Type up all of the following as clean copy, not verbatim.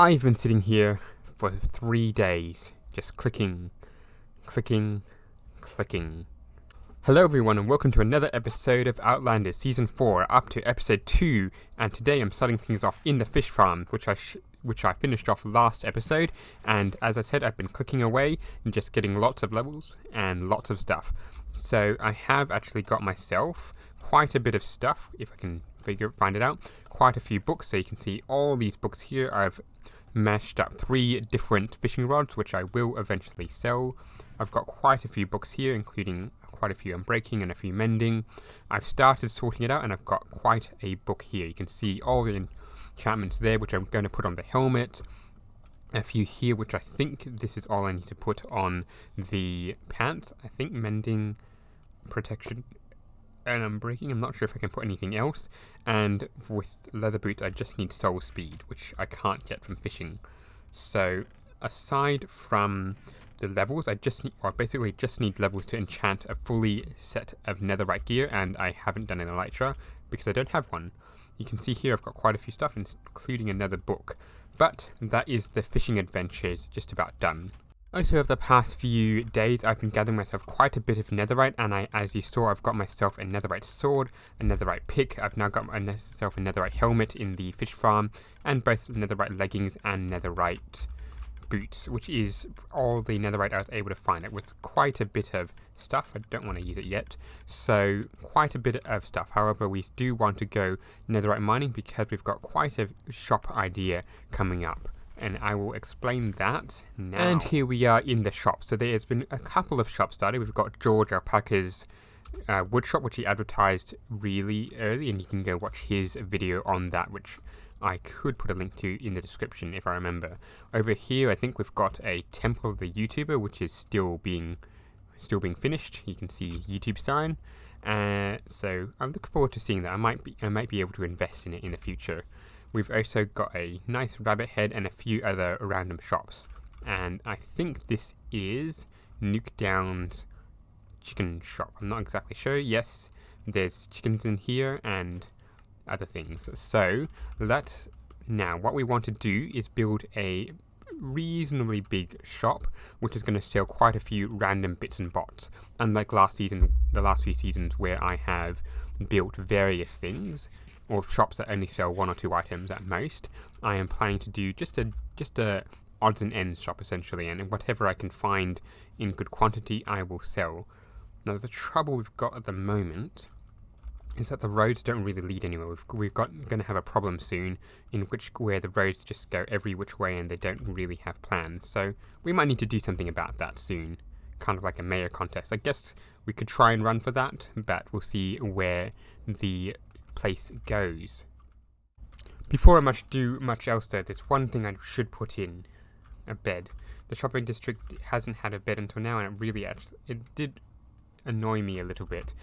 I've been sitting here for 3 days, just clicking, clicking, clicking. Hello everyone and welcome to another episode of Outlanders Season 4, up to Episode 2, and today I'm starting things off in the fish farm, which I finished off last episode, and as I said, I've been clicking away and just getting lots of levels and lots of stuff. So I have actually got myself quite a bit of stuff, if I can find it out, quite a few books, so you can see all these books here. I've mashed up 3 different fishing rods, which I will eventually sell. I've got quite a few books here, including quite a few on breaking and a few mending. I've started sorting it out, and I've got quite a book here. You can see all the enchantments there, which I'm going to put on the helmet. A few here, which I think this is all I need to put on the pants. I think mending, protection, and I'm breaking. I'm not sure if I can put anything else. And with leather boots, I just need soul speed, which I can't get from fishing. So aside from the levels, I basically just need levels to enchant a fully set of netherite gear, and I haven't done an elytra because I don't have one. You can see here I've got quite a few stuff, including another book. But that is the fishing adventures just about done. Also, over the past few days, I've been gathering myself quite a bit of netherite, and as you saw, I've got myself a netherite sword, a netherite pick. I've now got myself a netherite helmet in the fish farm, and both netherite leggings and netherite boots, which is all the netherite I was able to find. It was quite a bit of stuff. I don't want to use it yet, so quite a bit of stuff. However, we do want to go netherite mining because we've got quite a shop idea coming up, and I will explain that now. And here we are in the shop. So there's been a couple of shops started. We've got George Alpaca's wood shop, which he advertised really early, and you can go watch his video on that, which I could put a link to in the description if I remember. Over here, I think we've got a Temple of the YouTuber, which is still being finished. You can see YouTube sign. So I'm looking forward to seeing that. I might be able to invest in it in the future. We've also got a nice rabbit head and a few other random shops. And I think this is Nuke Down's chicken shop. I'm not exactly sure. Yes, there's chickens in here and other things. So now what we want to do is build a reasonably big shop, which is going to sell quite a few random bits and bots. Unlike the last few seasons where I have built various things, or shops that only sell 1 or 2 items at most, I am planning to do just a odds and ends shop essentially, and whatever I can find in good quantity I will sell. Now the trouble we've got at the moment is that the roads don't really lead anywhere. We're going to have a problem soon where the roads just go every which way and they don't really have plans. So we might need to do something about that soon, kind of like a mayor contest. I guess we could try and run for that, but we'll see where the place goes. Before I do much else though, there's one thing I should put in: a bed. The shopping district hasn't had a bed until now, and it did annoy me a little bit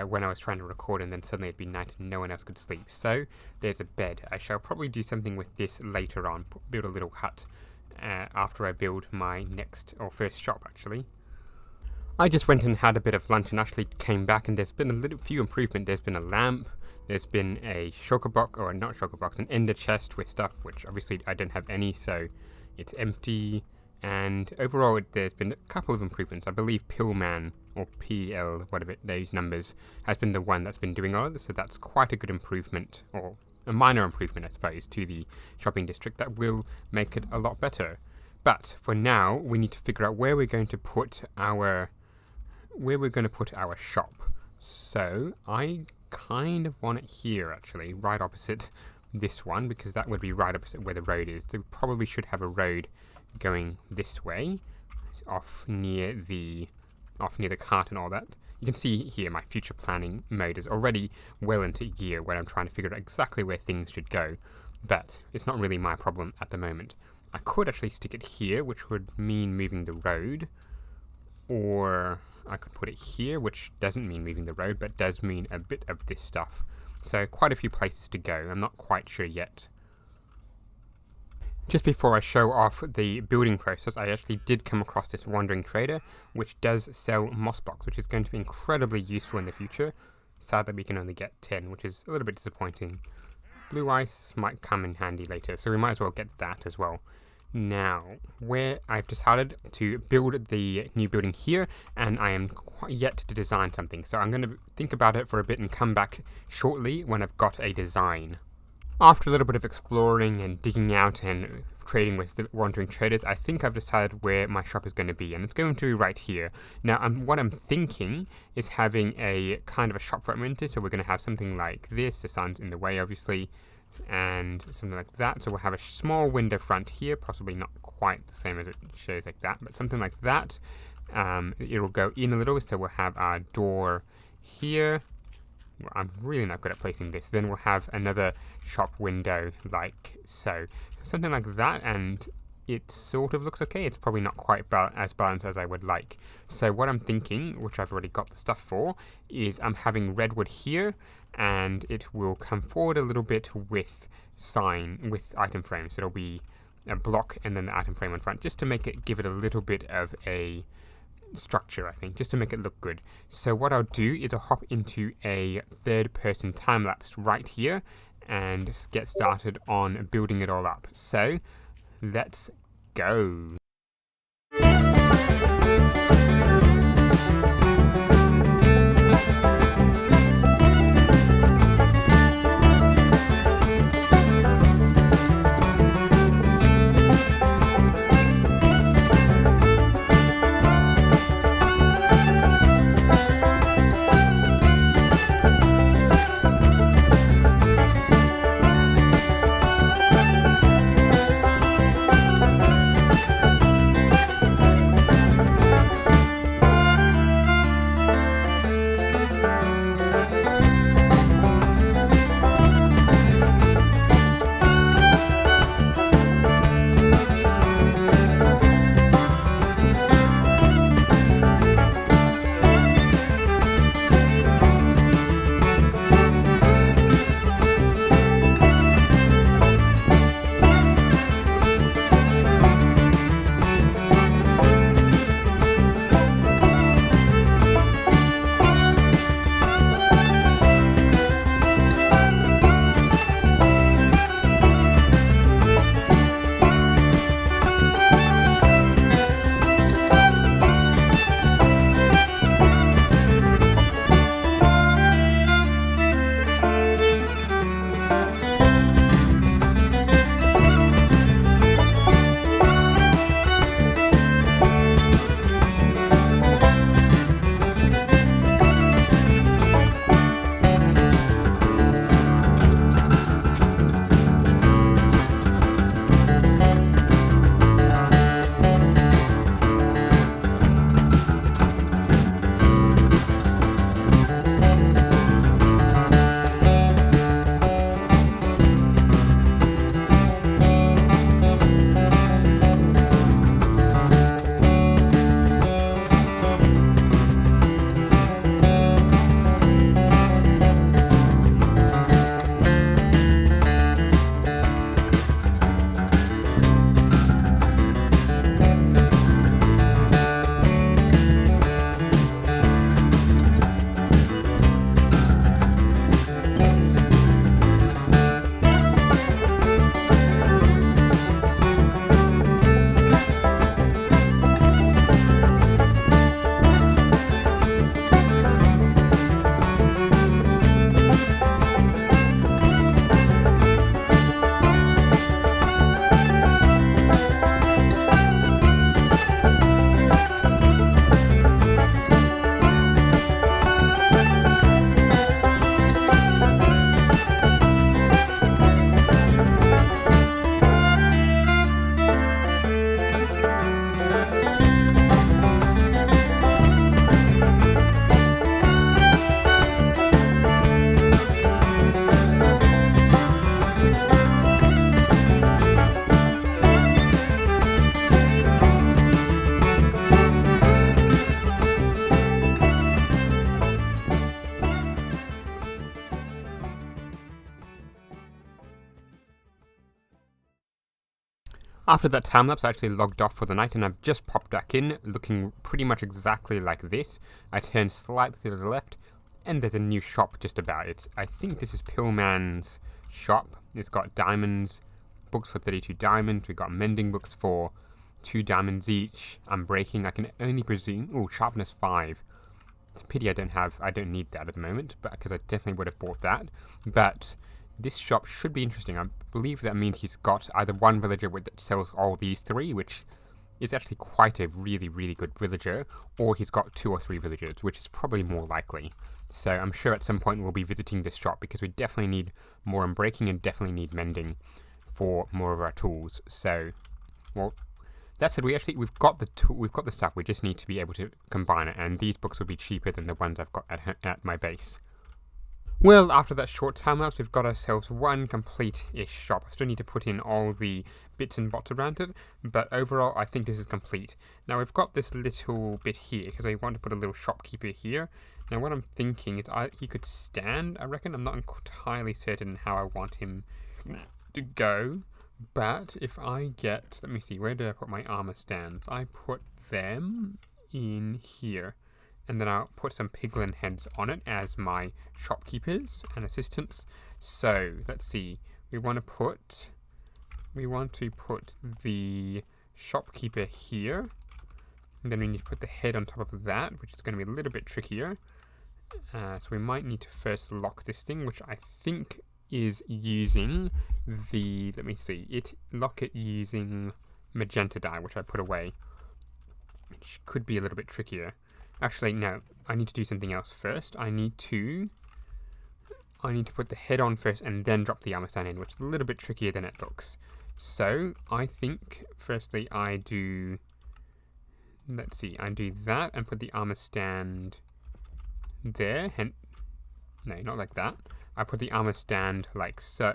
when I was trying to record and then suddenly it'd be night and no one else could sleep. So there's a bed. I shall probably do something with this later on, build a little hut after I build my first shop actually. I just went and had a bit of lunch and actually came back, and there's been a few improvements. There's been a lamp, there's been a an ender chest with stuff, which obviously I don't have any, so it's empty. And overall, there's been a couple of improvements. I believe Pillman, or PL, whatever those numbers, has been the one that's been doing all of this, so that's quite a good improvement, or a minor improvement, I suppose, to the shopping district that will make it a lot better. But for now, we need to figure out where we're going to put our shop. So I kind of want it here, actually, right opposite this one, because that would be right opposite where the road is. So we probably should have a road going this way, off near the cart and all that. You can see here my future planning mode is already well into gear when I'm trying to figure out exactly where things should go, but it's not really my problem at the moment. I could actually stick it here, which would mean moving the road, or I could put it here, which doesn't mean moving the road, but does mean a bit of this stuff. So quite a few places to go. I'm not quite sure yet. Just before I show off the building process, I actually did come across this wandering trader, which does sell moss blocks, which is going to be incredibly useful in the future. Sadly, we can only get 10, which is a little bit disappointing. blue ice might come in handy later, so we might as well get that as well. Now, where I've decided to build the new building here, and I am yet to design something, so I'm going to think about it for a bit and come back shortly when I've got a design. After a little bit of exploring and digging out and trading with wandering traders, I think I've decided where my shop is going to be, and it's going to be right here. Now, what I'm thinking is having a kind of a shop front window, so we're going to have something like this. The sun's in the way, obviously, and something like that. So we'll have a small window front here, possibly not quite the same as it shows like that, but something like that. It'll go in a little, so we'll have our door here. I'm really not good at placing this. Then we'll have another shop window like so. Something like that, and it sort of looks okay. It's probably not quite as balanced as I would like. So what I'm thinking, which I've already got the stuff for, is I'm having redwood here, and it will come forward a little bit with item frames. So it'll be a block and then the item frame in front, just to give it a little bit of a structure, I think, just to make it look good. So what I'll do is I'll hop into a third-person time-lapse right here and get started on building it all up. So let's go. After that time lapse, I actually logged off for the night, and I've just popped back in, looking pretty much exactly like this. I turned slightly to the left, and there's a new shop just about it. I think this is Pillman's shop. it's got diamonds, books for 32 diamonds. We've got mending books for 2 diamonds each. Unbreaking, I can only presume. Oh, sharpness 5. It's a pity I don't need that at the moment, but because I definitely would have bought that. But this shop should be interesting. I believe that means he's got either one villager that sells all these 3, which is actually quite a really, really good villager, or he's got 2 or 3 villagers, which is probably more likely. So I'm sure at some point we'll be visiting this shop because we definitely need more unbreaking and definitely need mending for more of our tools. So, well, that said, we've got the stuff. We just need to be able to combine it, and these books will be cheaper than the ones I've got at my base. Well, after that short time lapse, we've got ourselves one complete-ish shop. I still need to put in all the bits and bots around it, but overall, I think this is complete. Now, we've got this little bit here, because I want to put a little shopkeeper here. Now, what I'm thinking is he could stand, I reckon. I'm not entirely certain how I want him to go, but if I get, let me see, where did I put my armor stands? I put them in here. And then I'll put some piglin heads on it as my shopkeepers and assistants. So, let's see. We want to put the shopkeeper here. And then we need to put the head on top of that, which is going to be a little bit trickier. So we might need to first lock this thing, which I think is using the, let me see, lock it using magenta dye, which I put away. Which could be a little bit trickier. Actually, no, I need to do something else first. I need to put the head on first and then drop the armor stand in, which is a little bit trickier than it looks. So, I think, firstly, I do that and put the armor stand there. No, not like that. I put the armor stand like so,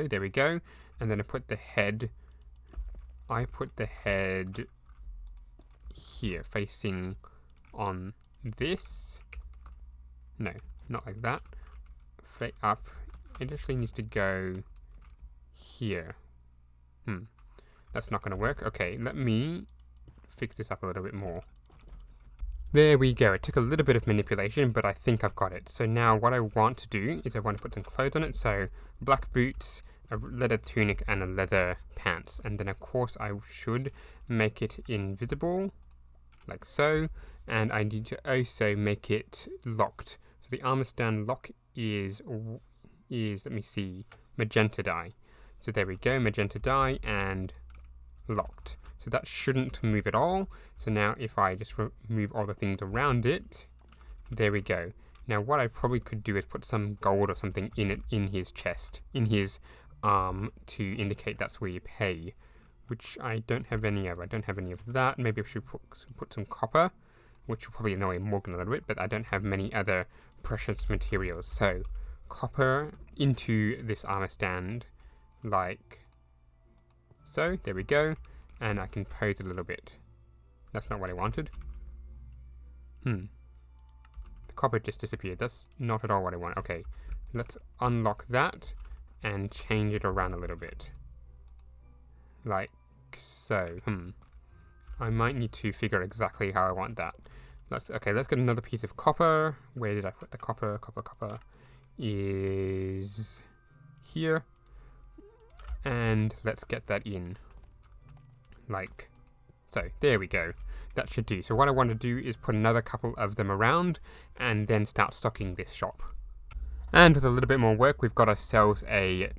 there we go. And then I put the head here, facing on this. No, not like that. Up. It actually needs to go here. That's not going to work. Okay, let me fix this up a little bit more. There we go. It took a little bit of manipulation, but I think I've got it. So now what I want to do is I want to put some clothes on it. So black boots, a leather tunic, and a leather pants. And then of course I should make it invisible, like so. And I need to also make it locked. So the armor stand lock is let me see, magenta dye. So there we go, magenta dye and locked. So that shouldn't move at all. So now if I just remove all the things around it, there we go. Now what I probably could do is put some gold or something in his chest, in his arm, to indicate that's where you pay, which I don't have any of. I don't have any of that. Maybe I should put some copper, which will probably annoy Morgan a little bit, but I don't have many other precious materials. So copper into this armor stand, like so. There we go. And I can pose a little bit. That's not what I wanted. The copper just disappeared. That's not at all what I want. Okay, let's unlock that and change it around a little bit. Like so. I might need to figure exactly how I want that. Let's get another piece of copper. Where did I put the copper? Copper is here. And let's get that in. Like so. There we go. That should do. So what I want to do is put another couple of them around and then start stocking this shop. And with a little bit more work, we've got ourselves a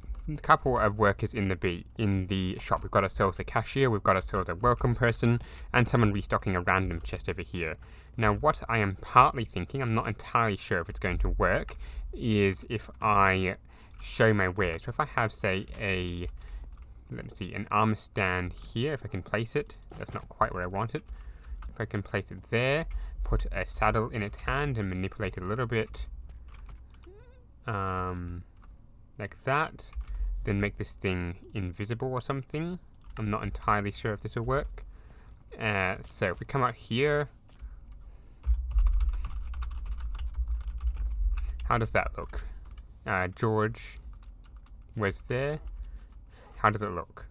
couple of workers in the shop. We've got ourselves a cashier, we've got ourselves a welcome person, and someone restocking a random chest over here. Now what I am partly thinking, I'm not entirely sure if it's going to work, is if I show my wares. So if I have, say, an armor stand here, if I can place it. That's not quite where I want it. If I can place it there, put a saddle in its hand and manipulate it a little bit. Like that. Then make this thing invisible or something. I'm not entirely sure if this will work. So if we come out here, how does that look? George was there. How does it look?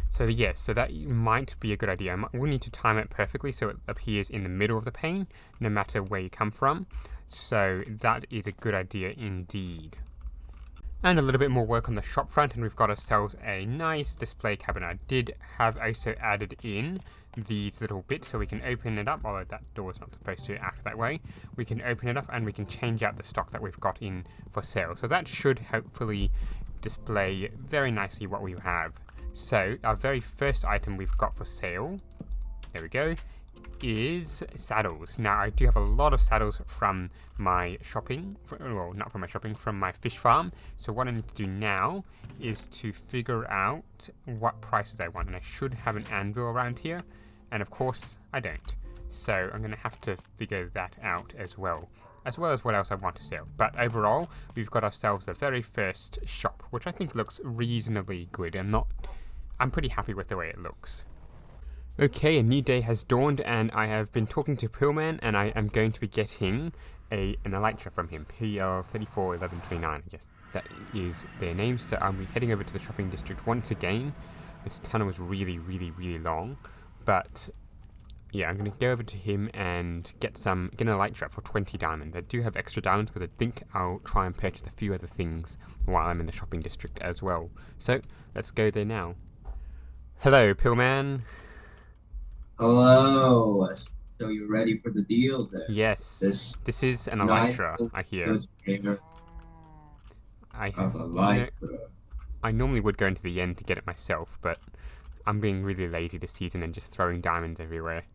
So yes, so that might be a good idea. We'll need to time it perfectly so it appears in the middle of the pane, no matter where you come from. So that is a good idea indeed. And a little bit more work on the shop front, and we've got ourselves a nice display cabinet. I did have also added in these little bits so we can open it up, although that door is not supposed to act that way. We can open it up and we can change out the stock that we've got in for sale. So that should hopefully display very nicely what we have. So our very first item we've got for sale, there we go, is saddles. Now I do have a lot of saddles from my shopping, well, not from my shopping, from my fish farm. So what I need to do now is to figure out what prices I want, and I should have an anvil around here, and of course I don't. So I'm going to have to figure that out as well as what else I want to sell. But overall, we've got ourselves the very first shop, which I think looks reasonably good. I'm pretty happy with the way it looks. Okay, a new day has dawned, and I have been talking to Pillman, and I am going to be getting an elytra from him, PL341139, I guess that is their name. So I'll be heading over to the shopping district once again. This tunnel is really, really, really long, but yeah, I'm going to go over to him and get an elytra for 20 diamonds. I do have extra diamonds because I think I'll try and purchase a few other things while I'm in the shopping district as well. So let's go there now. Hello, Pillman. Hello. So you're ready for the deal then? Yes. This is an Nice elytra, I hear. good pair I of elytra. I normally would go into the end to get it myself, but I'm being really lazy this season and just throwing diamonds everywhere.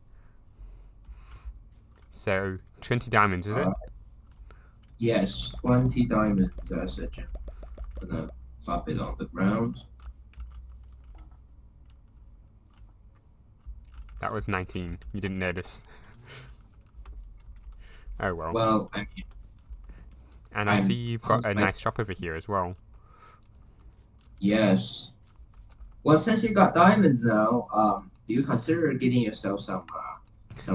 So 20 diamonds, is it? Yes, 20 diamonds. I said, I'm gonna pop it on the ground. That was 19. You didn't notice. Oh well. Well, I mean, and I see you've got a nice shop over here as well. yes. Well, since you got diamonds now, do you consider getting yourself some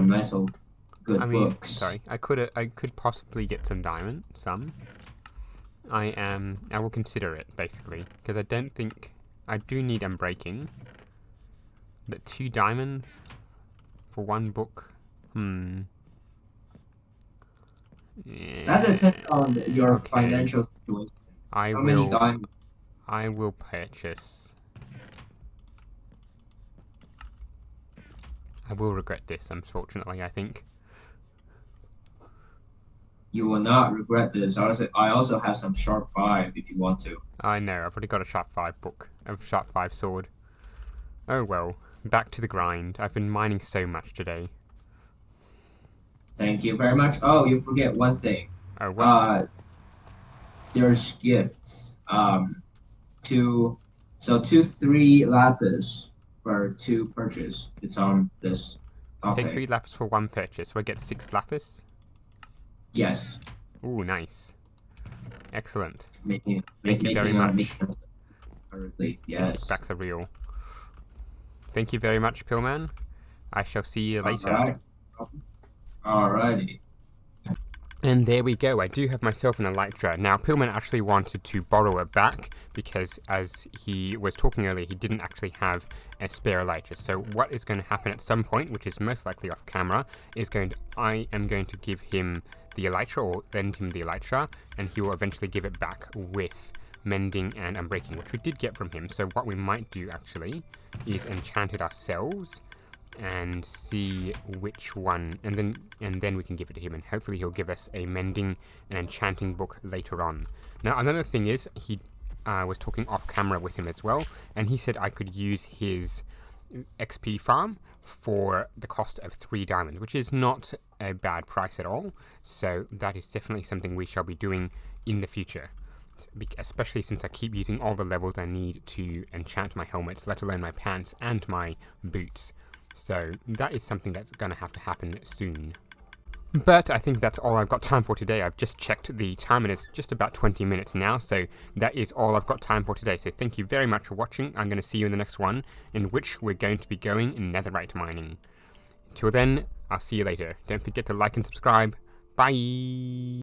nice old good books? Sorry, I could possibly get some diamond, I will consider it basically, because I don't think I do need unbreaking. But 2 diamonds for 1 book. Yeah. That depends on your financial situation. How many diamonds? I will purchase. I will regret this, unfortunately, I think. You will not regret this. I also have some Sharp 5 if you want to. I know, I've already got a Sharp 5 book, a Sharp 5 sword. Oh well, back to the grind. I've been mining so much today. Thank you very much. Oh, you forget one thing. Oh, what? There's gifts. 2, 3 lapis for 2 purchase. It's on this topic. Take 3 lapis for 1 purchase. So I get 6 lapis? Yes. Ooh, nice. Excellent. Thank you very much. Currently, yes. Kickbacks are real. Thank you very much, Pillman. I shall see you later. Alright. Alrighty. And there we go. I do have myself an elytra. Now, Pillman actually wanted to borrow it back because, as he was talking earlier, he didn't actually have a spare elytra. So what is going to happen at some point, which is most likely off camera, is I am going to give him the elytra, or lend him the elytra, and he will eventually give it back with mending and unbreaking, which we did get from him. So what we might do actually is enchant it ourselves and see which one, and then we can give it to him, and hopefully he'll give us a mending and enchanting book later on. Now, another thing is, he was talking off camera with him as well, and he said I could use his XP farm for the cost of 3 diamonds, which is not a bad price at all. So that is definitely something we shall be doing in the future, especially since I keep using all the levels I need to enchant my helmet, let alone my pants and my boots. So that is something that's going to have to happen soon. But I think that's all I've got time for today. I've just checked the time and it's just about 20 minutes now, so that is all I've got time for today. So thank you very much for watching. I'm going to see you in the next one, in which we're going to be going netherite mining. Till then, I'll see you later. Don't forget to like and subscribe. Bye!